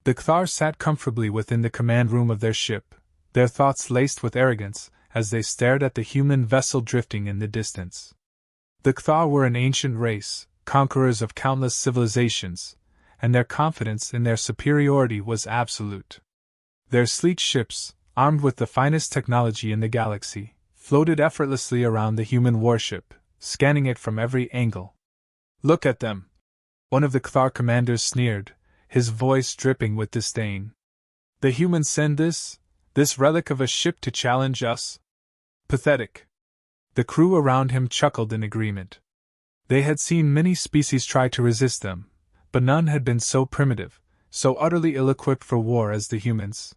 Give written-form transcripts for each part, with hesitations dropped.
The Thar sat comfortably within the command room of their ship, their thoughts laced with arrogance, as they stared at the human vessel drifting in the distance. The Thar were an ancient race, conquerors of countless civilizations, and their confidence in their superiority was absolute. Their sleek ships, armed with the finest technology in the galaxy, floated effortlessly around the human warship, scanning it from every angle. "Look at them!" one of the Thar commanders sneered, his voice dripping with disdain. "The humans send this relic of a ship to challenge us? Pathetic." The crew around him chuckled in agreement. They had seen many species try to resist them, but none had been so primitive, so utterly ill-equipped for war as the humans.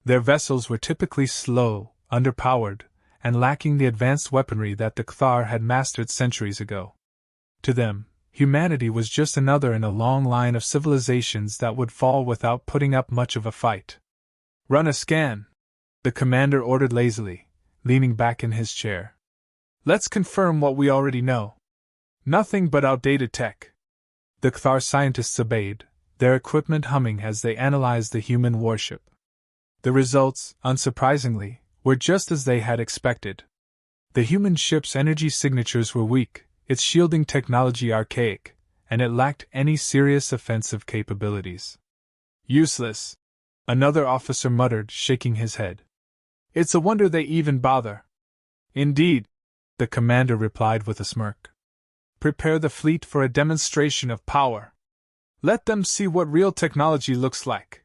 Their vessels were typically slow, underpowered, and lacking the advanced weaponry that the Thar had mastered centuries ago. To them, humanity was just another in a long line of civilizations that would fall without putting up much of a fight. "Run a scan," the commander ordered lazily, leaning back in his chair. "Let's confirm what we already know." "Nothing but outdated tech." The Thar scientists obeyed, their equipment humming as they analyzed the human warship. The results, unsurprisingly, were just as they had expected. The human ship's energy signatures were weak, its shielding technology archaic, and it lacked any serious offensive capabilities. "Useless," another officer muttered, shaking his head. "It's a wonder they even bother." "Indeed," the commander replied with a smirk. "Prepare the fleet for a demonstration of power. Let them see what real technology looks like."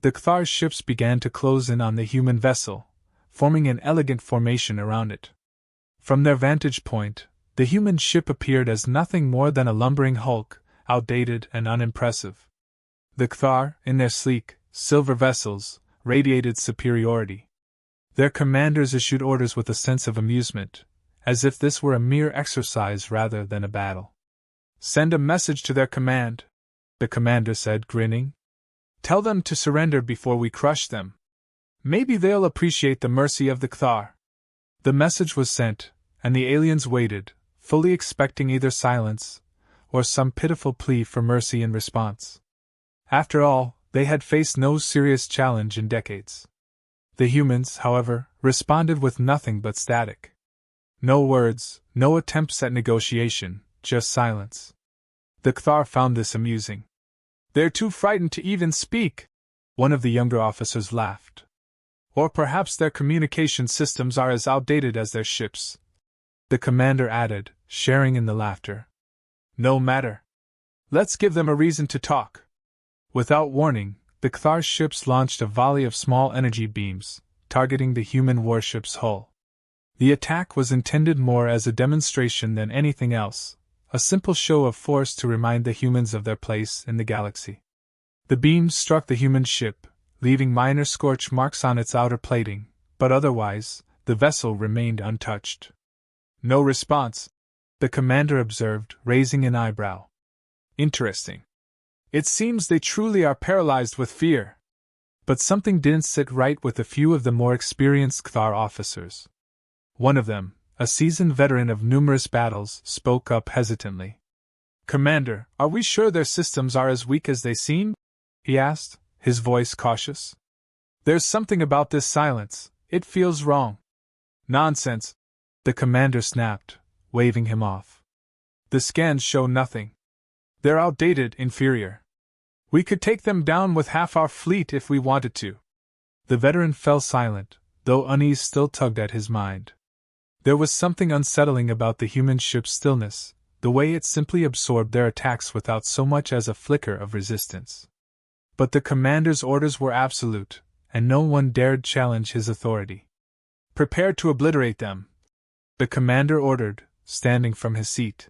The Thar ships began to close in on the human vessel, forming an elegant formation around it. From their vantage point, the human ship appeared as nothing more than a lumbering hulk, outdated and unimpressive. The Thar, in their sleek, silver vessels, radiated superiority. Their commanders issued orders with a sense of amusement, as if this were a mere exercise rather than a battle. "Send a message to their command," the commander said, grinning. "Tell them to surrender before we crush them. Maybe they'll appreciate the mercy of the Thar." The message was sent, and the aliens waited, fully expecting either silence or some pitiful plea for mercy in response. After all, they had faced no serious challenge in decades. The humans, however, responded with nothing but static. No words, no attempts at negotiation, just silence. The Thar found this amusing. "They're too frightened to even speak," one of the younger officers laughed. "Or perhaps their communication systems are as outdated as their ships," the commander added, sharing in the laughter. "No matter. Let's give them a reason to talk." Without warning, the Thar ships launched a volley of small energy beams, targeting the human warship's hull. The attack was intended more as a demonstration than anything else, a simple show of force to remind the humans of their place in the galaxy. The beams struck the human ship, leaving minor scorch marks on its outer plating, but otherwise, the vessel remained untouched. "No response," the commander observed, raising an eyebrow. "Interesting. It seems they truly are paralyzed with fear." But something didn't sit right with a few of the more experienced Thar officers. One of them, a seasoned veteran of numerous battles, spoke up hesitantly. "Commander, are we sure their systems are as weak as they seem?" he asked, his voice cautious. "There's something about this silence, it feels wrong." "Nonsense," the commander snapped, waving him off. "The scans show nothing. They're outdated, inferior. We could take them down with half our fleet if we wanted to." The veteran fell silent, though unease still tugged at his mind. There was something unsettling about the human ship's stillness, the way it simply absorbed their attacks without so much as a flicker of resistance. But the commander's orders were absolute, and no one dared challenge his authority. "Prepare to obliterate them," the commander ordered, standing from his seat.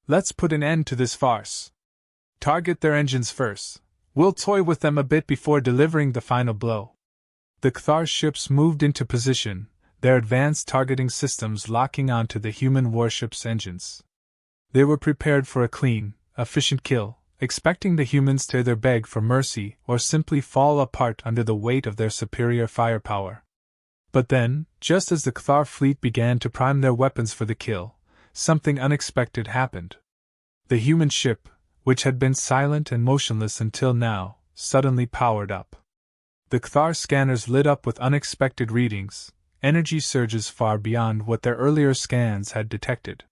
"Let's put an end to this farce. Target their engines first. We'll toy with them a bit before delivering the final blow." The Thar ships moved into position, their advanced targeting systems locking onto the human warship's engines. They were prepared for a clean, efficient kill, expecting the humans to either beg for mercy or simply fall apart under the weight of their superior firepower. But then, just as the Thar fleet began to prime their weapons for the kill, something unexpected happened. The human ship, which had been silent and motionless until now, suddenly powered up. The Thar scanners lit up with unexpected readings, energy surges far beyond what their earlier scans had detected.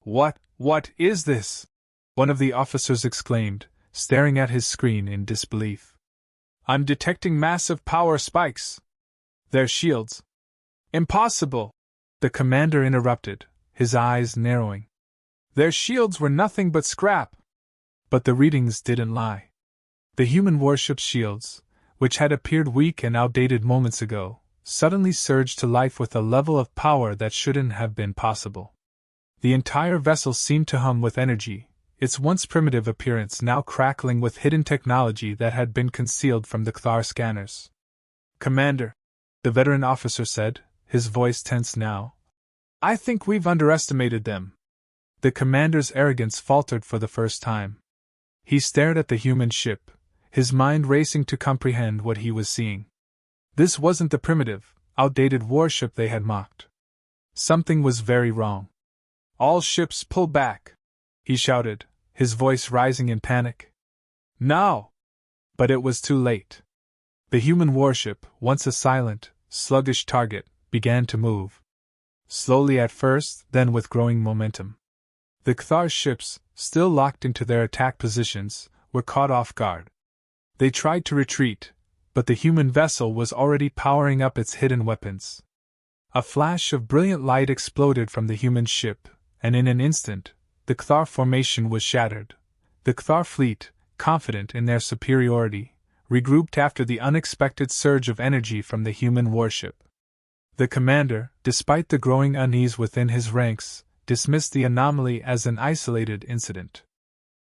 What is this? One of the officers exclaimed, staring at his screen in disbelief. I'm detecting massive power spikes. They're shields. Impossible! The commander interrupted, his eyes narrowing. Their shields were nothing but scrap. But the readings didn't lie. The human warship's shields, which had appeared weak and outdated moments ago, suddenly surged to life with a level of power that shouldn't have been possible. The entire vessel seemed to hum with energy, its once primitive appearance now crackling with hidden technology that had been concealed from the Thar scanners. Commander, the veteran officer said, his voice tense now. I think we've underestimated them. The commander's arrogance faltered for the first time. He stared at the human ship, his mind racing to comprehend what he was seeing. This wasn't the primitive, outdated warship they had mocked. Something was very wrong. All ships pull back, he shouted, his voice rising in panic. Now! But it was too late. The human warship, once a silent, sluggish target, began to move. Slowly at first, then with growing momentum. The Thar ships, still locked into their attack positions, were caught off guard. They tried to retreat, but the human vessel was already powering up its hidden weapons. A flash of brilliant light exploded from the human ship, and in an instant, the Thar formation was shattered. The Thar fleet, confident in their superiority, regrouped after the unexpected surge of energy from the human warship. The commander, despite the growing unease within his ranks, dismissed the anomaly as an isolated incident.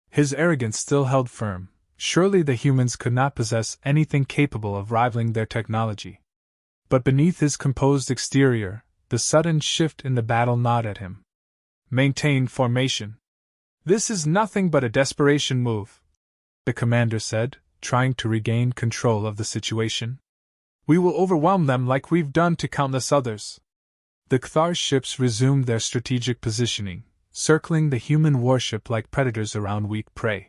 His arrogance still held firm. Surely the humans could not possess anything capable of rivaling their technology. But beneath his composed exterior, the sudden shift in the battle gnawed at him. Maintain formation. This is nothing but a desperation move, the commander said, trying to regain control of the situation. We will overwhelm them like we've done to countless others. The Thar ships resumed their strategic positioning, circling the human warship like predators around weak prey.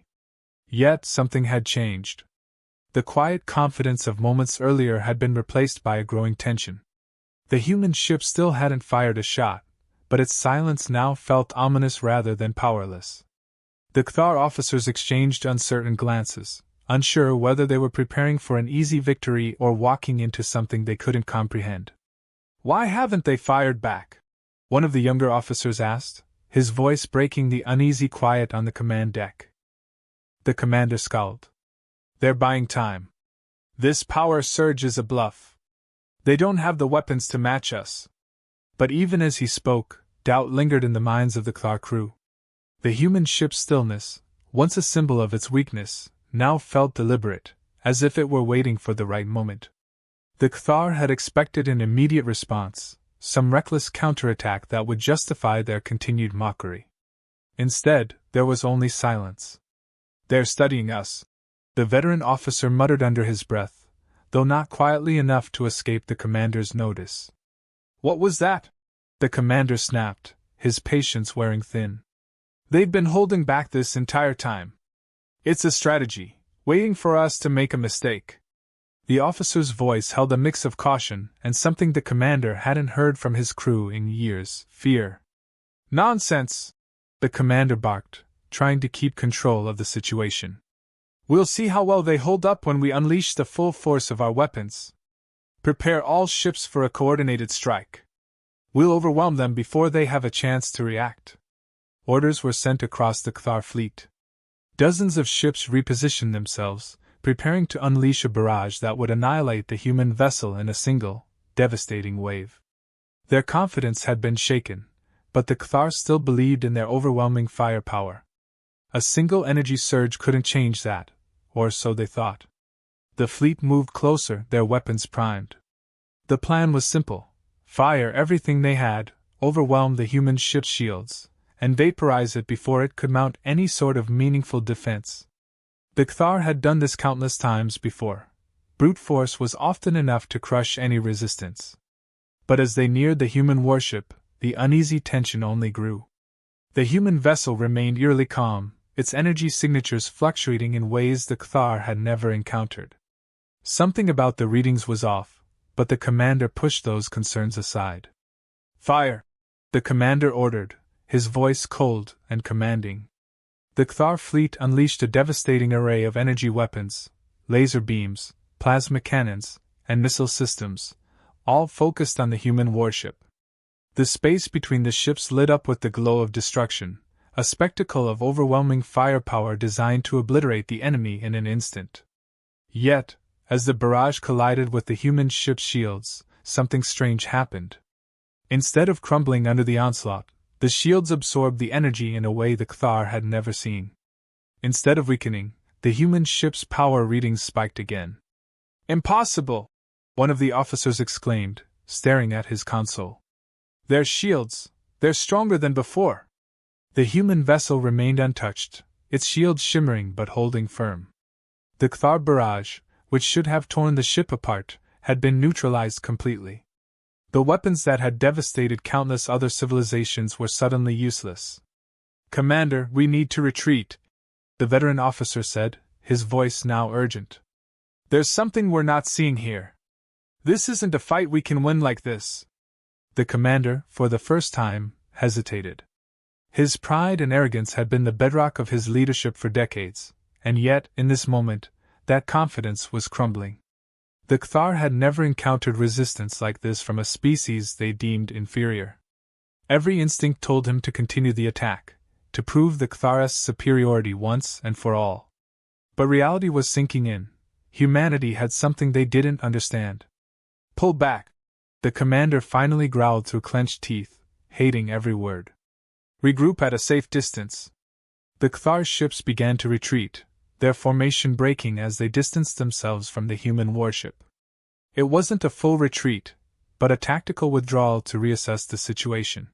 Yet something had changed. The quiet confidence of moments earlier had been replaced by a growing tension. The human ship still hadn't fired a shot, but its silence now felt ominous rather than powerless. The Thar officers exchanged uncertain glances, unsure whether they were preparing for an easy victory or walking into something they couldn't comprehend. Why haven't they fired back? One of the younger officers asked, his voice breaking the uneasy quiet on the command deck. The commander scowled. They're buying time. This power surge is a bluff. They don't have the weapons to match us. But even as he spoke, doubt lingered in the minds of the Thar crew. The human ship's stillness, once a symbol of its weakness, now felt deliberate, as if it were waiting for the right moment. The Thar had expected an immediate response, some reckless counterattack that would justify their continued mockery. Instead, there was only silence. They're studying us, the veteran officer muttered under his breath, though not quietly enough to escape the commander's notice. What was that? The commander snapped, his patience wearing thin. They've been holding back this entire time. It's a strategy, waiting for us to make a mistake. The officer's voice held a mix of caution and something the commander hadn't heard from his crew in years, fear. Nonsense! The commander barked, trying to keep control of the situation. We'll see how well they hold up when we unleash the full force of our weapons. Prepare all ships for a coordinated strike. We'll overwhelm them before they have a chance to react. Orders were sent across the Thar fleet. Dozens of ships repositioned themselves, preparing to unleash a barrage that would annihilate the human vessel in a single, devastating wave. Their confidence had been shaken, but the Thar still believed in their overwhelming firepower. A single energy surge couldn't change that, or so they thought. The fleet moved closer, their weapons primed. The plan was simple: fire everything they had, overwhelm the human ship's shields, and vaporize it before it could mount any sort of meaningful defense. The Thar had done this countless times before. Brute force was often enough to crush any resistance. But as they neared the human warship, the uneasy tension only grew. The human vessel remained eerily calm, its energy signatures fluctuating in ways the Thar had never encountered. Something about the readings was off, but the commander pushed those concerns aside. "Fire!" the commander ordered, his voice cold and commanding. The Thar fleet unleashed a devastating array of energy weapons, laser beams, plasma cannons, and missile systems, all focused on the human warship. The space between the ships lit up with the glow of destruction, a spectacle of overwhelming firepower designed to obliterate the enemy in an instant. Yet, as the barrage collided with the human ship's shields, something strange happened. Instead of crumbling under the onslaught, the shields absorbed the energy in a way the Thar had never seen. Instead of weakening, the human ship's power readings spiked again. "Impossible!" one of the officers exclaimed, staring at his console. "Their shields, they're stronger than before!" The human vessel remained untouched, its shields shimmering but holding firm. The Thar barrage, which should have torn the ship apart, had been neutralized completely. The weapons that had devastated countless other civilizations were suddenly useless. "Commander, we need to retreat," the veteran officer said, his voice now urgent. "There's something we're not seeing here. This isn't a fight we can win like this." The commander, for the first time, hesitated. His pride and arrogance had been the bedrock of his leadership for decades, and yet, in this moment, that confidence was crumbling. The Thar had never encountered resistance like this from a species they deemed inferior. Every instinct told him to continue the attack, to prove the Thar's superiority once and for all. But reality was sinking in. Humanity had something they didn't understand. "Pull back," the commander finally growled through clenched teeth, hating every word. "Regroup at a safe distance." The Thar ships began to retreat, their formation breaking as they distanced themselves from the human warship. It wasn't a full retreat, but a tactical withdrawal to reassess the situation.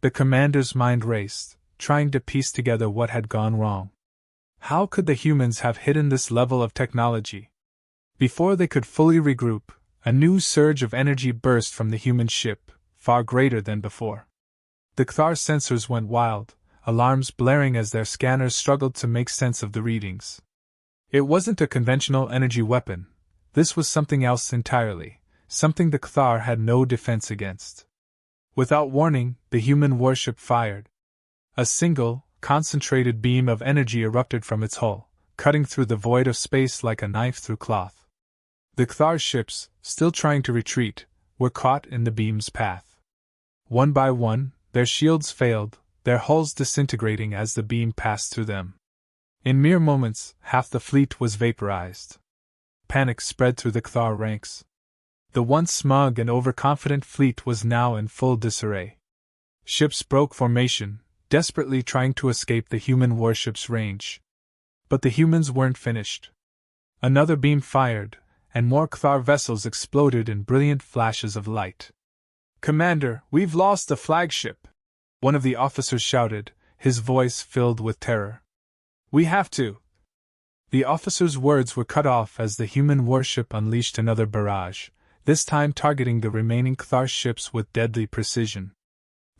The commander's mind raced, trying to piece together what had gone wrong. How could the humans have hidden this level of technology? Before they could fully regroup, a new surge of energy burst from the human ship, far greater than before. The Thar sensors went wild, alarms blaring as their scanners struggled to make sense of the readings. It wasn't a conventional energy weapon. This was something else entirely, something the Thar had no defense against. Without warning, the human warship fired. A single, concentrated beam of energy erupted from its hull, cutting through the void of space like a knife through cloth. The Thar ships, still trying to retreat, were caught in the beam's path. One by one, their shields failed, their hulls disintegrating as the beam passed through them. In mere moments, half the fleet was vaporized. Panic spread through the Thar ranks. The once smug and overconfident fleet was now in full disarray. Ships broke formation, desperately trying to escape the human warship's range. But the humans weren't finished. Another beam fired, and more Thar vessels exploded in brilliant flashes of light. "Commander, we've lost the flagship," one of the officers shouted, his voice filled with terror. "We have to." The officer's words were cut off as the human warship unleashed another barrage, this time targeting the remaining Thar ships with deadly precision.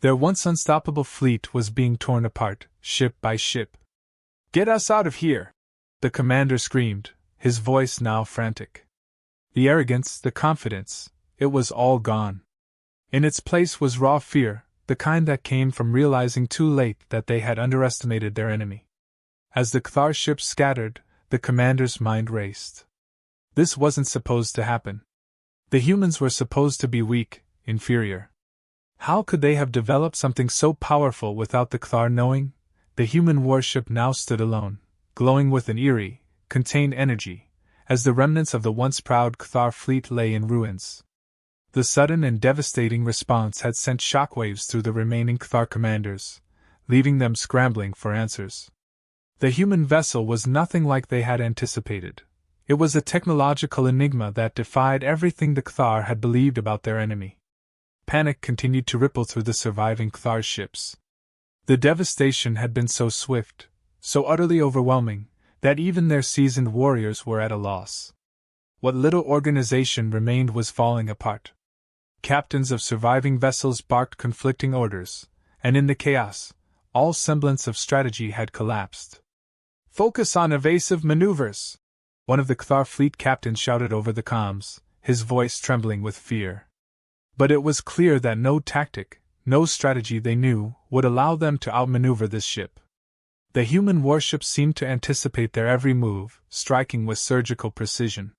Their once unstoppable fleet was being torn apart, ship by ship. "Get us out of here!" the commander screamed, his voice now frantic. The arrogance, the confidence, it was all gone. In its place was raw fear, the kind that came from realizing too late that they had underestimated their enemy. As the Thar ships scattered, the commander's mind raced. This wasn't supposed to happen. The humans were supposed to be weak, inferior. How could they have developed something so powerful without the Thar knowing? The human warship now stood alone, glowing with an eerie, contained energy, as the remnants of the once proud Thar fleet lay in ruins. The sudden and devastating response had sent shockwaves through the remaining Thar commanders, leaving them scrambling for answers. The human vessel was nothing like they had anticipated. It was a technological enigma that defied everything the Thar had believed about their enemy. Panic continued to ripple through the surviving Thar ships. The devastation had been so swift, so utterly overwhelming, that even their seasoned warriors were at a loss. What little organization remained was falling apart. Captains of surviving vessels barked conflicting orders, and in the chaos, all semblance of strategy had collapsed. Focus on evasive maneuvers, one of the Thar fleet captains shouted over the comms, his voice trembling with fear. But it was clear that no tactic, no strategy they knew, would allow them to outmaneuver this ship. The human warships seemed to anticipate their every move, striking with surgical precision.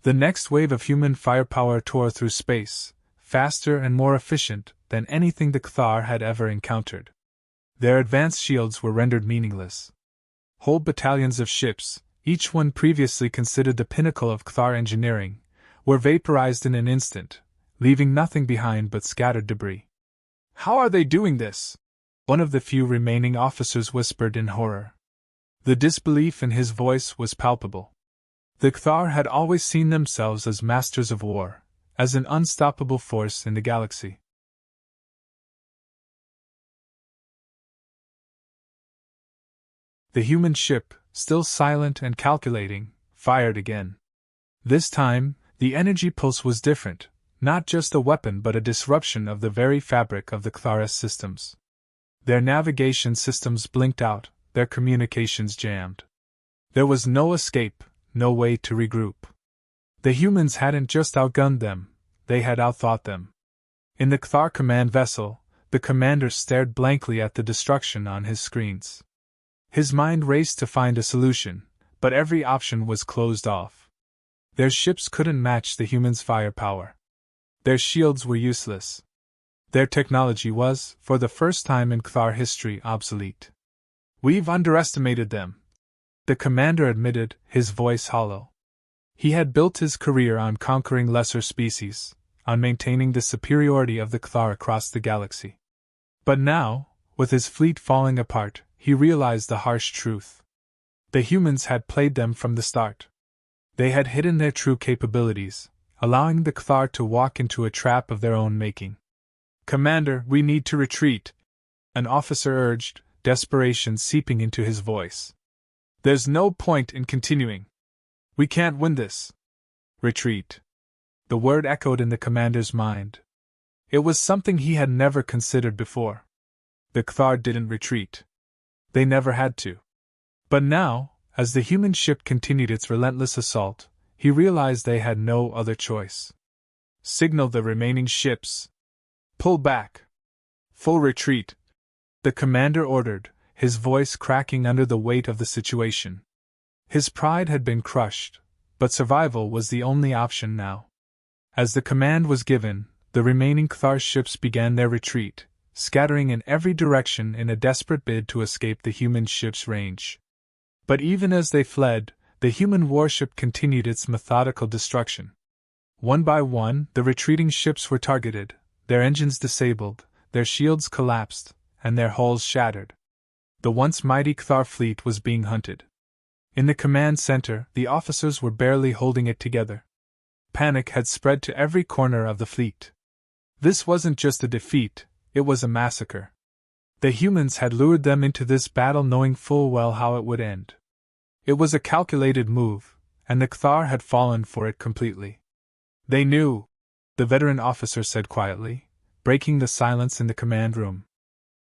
The next wave of human firepower tore through space, faster and more efficient than anything the Thar had ever encountered. Their advanced shields were rendered meaningless. Whole battalions of ships, each one previously considered the pinnacle of Thar engineering, were vaporized in an instant, leaving nothing behind but scattered debris. How are they doing this? One of the few remaining officers whispered in horror. The disbelief in his voice was palpable. The Thar had always seen themselves as masters of war, as an unstoppable force in the galaxy. The human ship, still silent and calculating, fired again. This time, the energy pulse was different, not just a weapon but a disruption of the very fabric of the Thar's systems. Their navigation systems blinked out, their communications jammed. There was no escape, no way to regroup. The humans hadn't just outgunned them, they had outthought them. In the Thar command vessel, the commander stared blankly at the destruction on his screens. His mind raced to find a solution, but every option was closed off. Their ships couldn't match the humans' firepower. Their shields were useless. Their technology was, for the first time in Thar history, obsolete. We've underestimated them, the commander admitted, his voice hollow. He had built his career on conquering lesser species, on maintaining the superiority of the Thar across the galaxy. But now, with his fleet falling apart, he realized the harsh truth. The humans had played them from the start. They had hidden their true capabilities, allowing the Thar to walk into a trap of their own making. "Commander, we need to retreat," an officer urged, desperation seeping into his voice. "There's no point in continuing. We can't win this." Retreat. The word echoed in the commander's mind. It was something he had never considered before. The Thar didn't retreat. They never had to. But now, as the human ship continued its relentless assault, he realized they had no other choice. Signal the remaining ships. Pull back. Full retreat, the commander ordered, his voice cracking under the weight of the situation. His pride had been crushed, but survival was the only option now. As the command was given, the remaining Thar ships began their retreat, scattering in every direction in a desperate bid to escape the human ship's range. But even as they fled, the human warship continued its methodical destruction. One by one, the retreating ships were targeted, their engines disabled, their shields collapsed, and their hulls shattered. The once mighty Thar fleet was being hunted. In the command center, the officers were barely holding it together. Panic had spread to every corner of the fleet. This wasn't just a defeat, it was a massacre. The humans had lured them into this battle knowing full well how it would end. It was a calculated move, and the Thar had fallen for it completely. "They knew," the veteran officer said quietly, breaking the silence in the command room.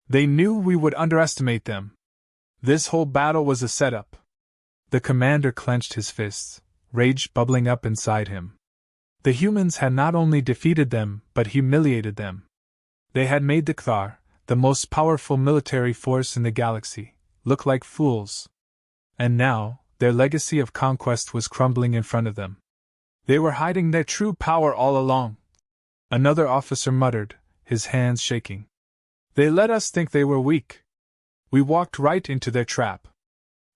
"They knew we would underestimate them. This whole battle was a setup." The commander clenched his fists, rage bubbling up inside him. The humans had not only defeated them, but humiliated them. They had made the Thar, the most powerful military force in the galaxy, look like fools. And now, their legacy of conquest was crumbling in front of them. They were hiding their true power all along, another officer muttered, his hands shaking. "They let us think they were weak. We walked right into their trap."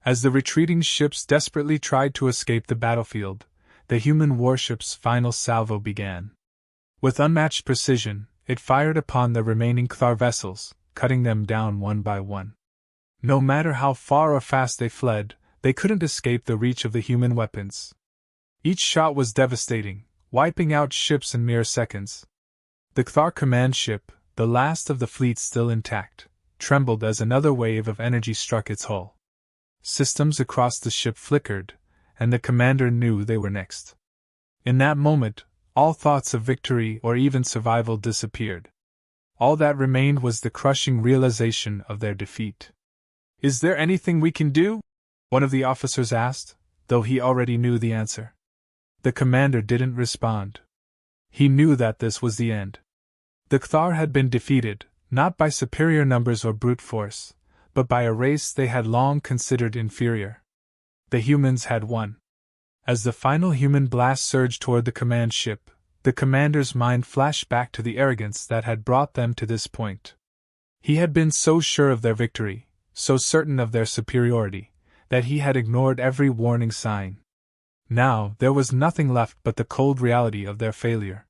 As the retreating ships desperately tried to escape the battlefield, the human warship's final salvo began. With unmatched precision, it fired upon the remaining Thar vessels, cutting them down one by one. No matter how far or fast they fled, they couldn't escape the reach of the human weapons. Each shot was devastating, wiping out ships in mere seconds. The Thar command ship, the last of the fleet still intact, trembled as another wave of energy struck its hull. Systems across the ship flickered, and the commander knew they were next. In that moment, all thoughts of victory or even survival disappeared. All that remained was the crushing realization of their defeat. "Is there anything we can do?" one of the officers asked, though he already knew the answer. The commander didn't respond. He knew that this was the end. The Thar had been defeated, not by superior numbers or brute force, but by a race they had long considered inferior. The humans had won. As the final human blast surged toward the command ship, the commander's mind flashed back to the arrogance that had brought them to this point. He had been so sure of their victory, so certain of their superiority, that he had ignored every warning sign. Now there was nothing left but the cold reality of their failure.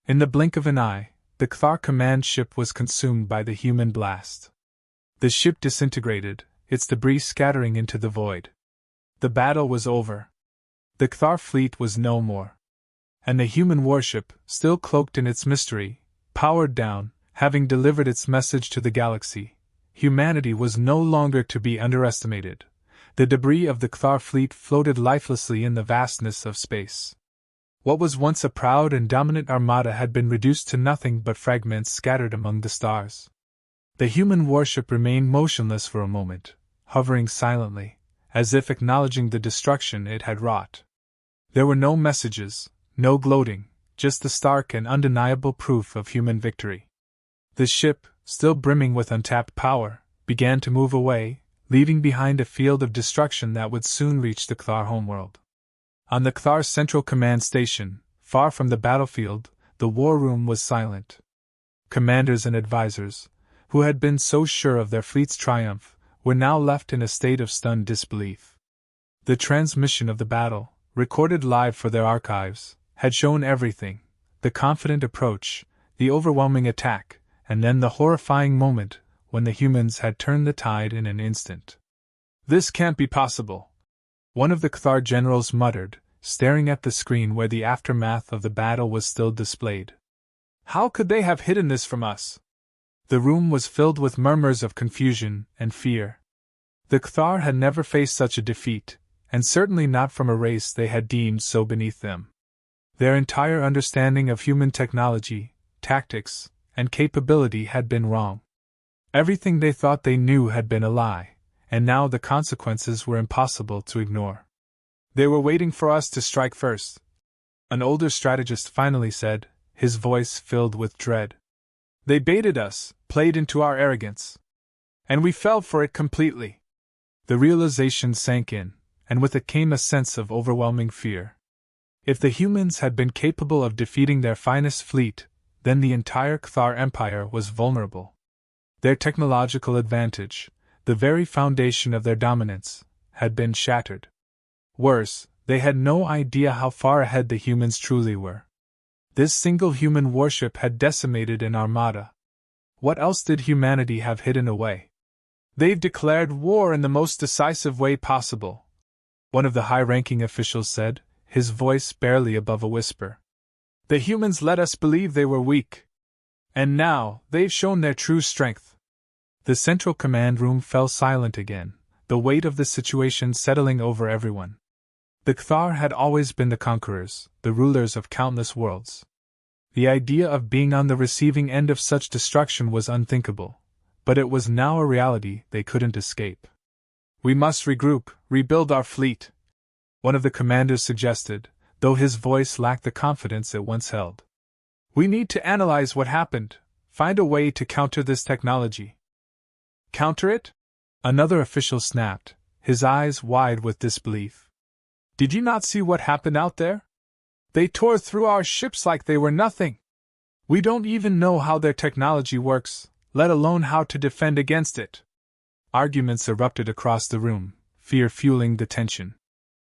In the blink of an eye, the Thar command ship was consumed by the human blast. The ship disintegrated, its debris scattering into the void. The battle was over. The Thar fleet was no more. And the human warship, still cloaked in its mystery, powered down, having delivered its message to the galaxy. Humanity was no longer to be underestimated. The debris of the Thar fleet floated lifelessly in the vastness of space. What was once a proud and dominant armada had been reduced to nothing but fragments scattered among the stars. The human warship remained motionless for a moment, hovering silently, as if acknowledging the destruction it had wrought. There were no messages, no gloating, just the stark and undeniable proof of human victory. The ship, still brimming with untapped power, began to move away, leaving behind a field of destruction that would soon reach the Thar homeworld. On the Thar's central command station, far from the battlefield, the war room was silent. Commanders and advisors, who had been so sure of their fleet's triumph, were now left in a state of stunned disbelief. The transmission of the battle, recorded live for their archives, had shown everything: the confident approach, the overwhelming attack, and then the horrifying moment when the humans had turned the tide in an instant. "This can't be possible," one of the Thar generals muttered, staring at the screen where the aftermath of the battle was still displayed. "How could they have hidden this from us?" The room was filled with murmurs of confusion and fear. The Thar had never faced such a defeat, and certainly not from a race they had deemed so beneath them. Their entire understanding of human technology, tactics, and capability had been wrong. Everything they thought they knew had been a lie, and now the consequences were impossible to ignore. "They were waiting for us to strike first," an older strategist finally said, his voice filled with dread. "They baited us, played into our arrogance. And we fell for it completely." The realization sank in, and with it came a sense of overwhelming fear. If the humans had been capable of defeating their finest fleet, then the entire Thar Empire was vulnerable. Their technological advantage, the very foundation of their dominance, had been shattered. Worse, they had no idea how far ahead the humans truly were. This single human warship had decimated an armada. What else did humanity have hidden away? "They've declared war in the most decisive way possible," one of the high-ranking officials said, his voice barely above a whisper. "The humans let us believe they were weak. And now, they've shown their true strength." The central command room fell silent again, the weight of the situation settling over everyone. The Thar had always been the conquerors, the rulers of countless worlds. The idea of being on the receiving end of such destruction was unthinkable, but it was now a reality they couldn't escape. "We must regroup, rebuild our fleet," one of the commanders suggested, though his voice lacked the confidence it once held. "We need to analyze what happened, find a way to counter this technology." "Counter it?" another official snapped, his eyes wide with disbelief. "Did you not see what happened out there? They tore through our ships like they were nothing. We don't even know how their technology works, let alone how to defend against it." Arguments erupted across the room, fear fueling the tension.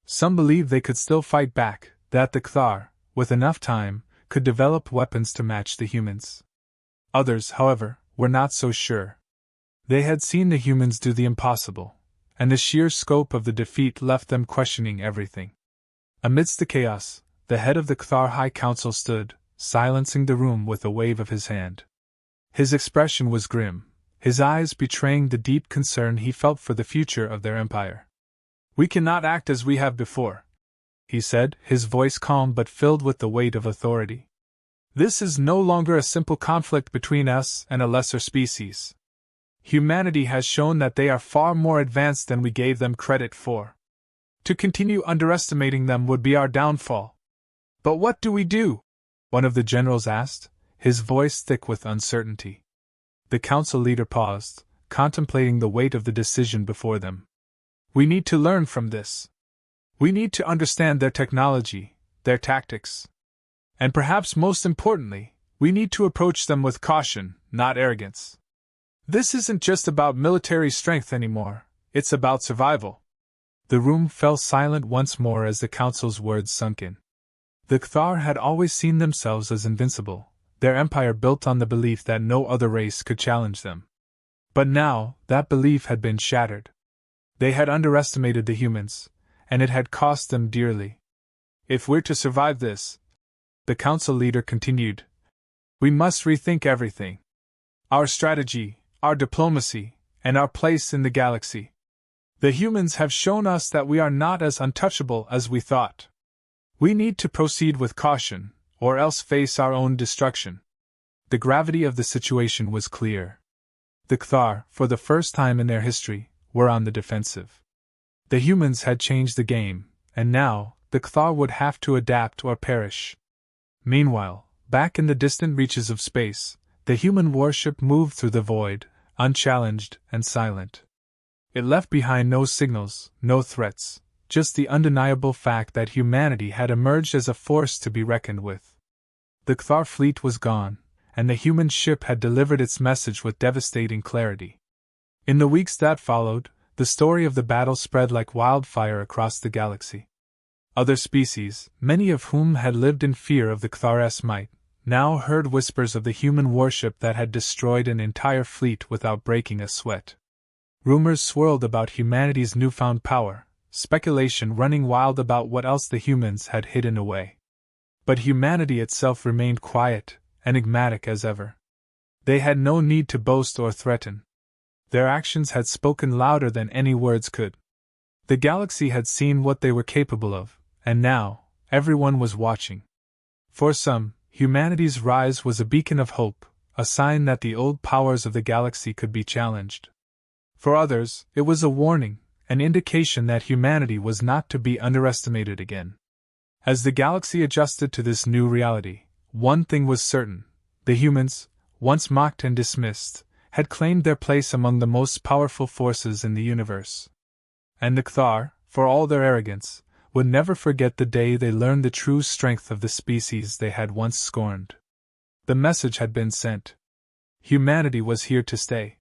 Some believed they could still fight back, that the Thar, with enough time, could develop weapons to match the humans. Others, however, were not so sure. They had seen the humans do the impossible, and the sheer scope of the defeat left them questioning everything. Amidst the chaos, the head of the Thar High Council stood, silencing the room with a wave of his hand. His expression was grim, his eyes betraying the deep concern he felt for the future of their empire. "We cannot act as we have before," he said, his voice calm but filled with the weight of authority. "This is no longer a simple conflict between us and a lesser species." Humanity has shown that they are far more advanced than we gave them credit for. To continue underestimating them would be our downfall. But what do we do? One of the generals asked, his voice thick with uncertainty. The council leader paused, contemplating the weight of the decision before them. We need to learn from this. We need to understand their technology, their tactics. And perhaps most importantly, we need to approach them with caution, not arrogance. This isn't just about military strength anymore, it's about survival. The room fell silent once more as the council's words sunk in. The Thar had always seen themselves as invincible, their empire built on the belief that no other race could challenge them. But now, that belief had been shattered. They had underestimated the humans, and it had cost them dearly. If we're to survive this, the council leader continued, we must rethink everything. Our strategy, our diplomacy, and our place in the galaxy. The humans have shown us that we are not as untouchable as we thought. We need to proceed with caution, or else face our own destruction. The gravity of the situation was clear. The Thar, for the first time in their history, were on the defensive. The humans had changed the game, and now, the Thar would have to adapt or perish. Meanwhile, back in the distant reaches of space, the human warship moved through the void, unchallenged and silent. It left behind no signals, no threats, just the undeniable fact that humanity had emerged as a force to be reckoned with. The Thar fleet was gone, and the human ship had delivered its message with devastating clarity. In the weeks that followed, the story of the battle spread like wildfire across the galaxy. Other species, many of whom had lived in fear of the Thar's might, now heard whispers of the human warship that had destroyed an entire fleet without breaking a sweat. Rumors swirled about humanity's newfound power, speculation running wild about what else the humans had hidden away. But humanity itself remained quiet, enigmatic as ever. They had no need to boast or threaten. Their actions had spoken louder than any words could. The galaxy had seen what they were capable of, and now, everyone was watching. For some, humanity's rise was a beacon of hope, a sign that the old powers of the galaxy could be challenged. For others, it was a warning, an indication that humanity was not to be underestimated again. As the galaxy adjusted to this new reality, one thing was certain: the humans, once mocked and dismissed, had claimed their place among the most powerful forces in the universe. And the Thar, for all their arrogance, would never forget the day they learned the true strength of the species they had once scorned. The message had been sent. Humanity was here to stay.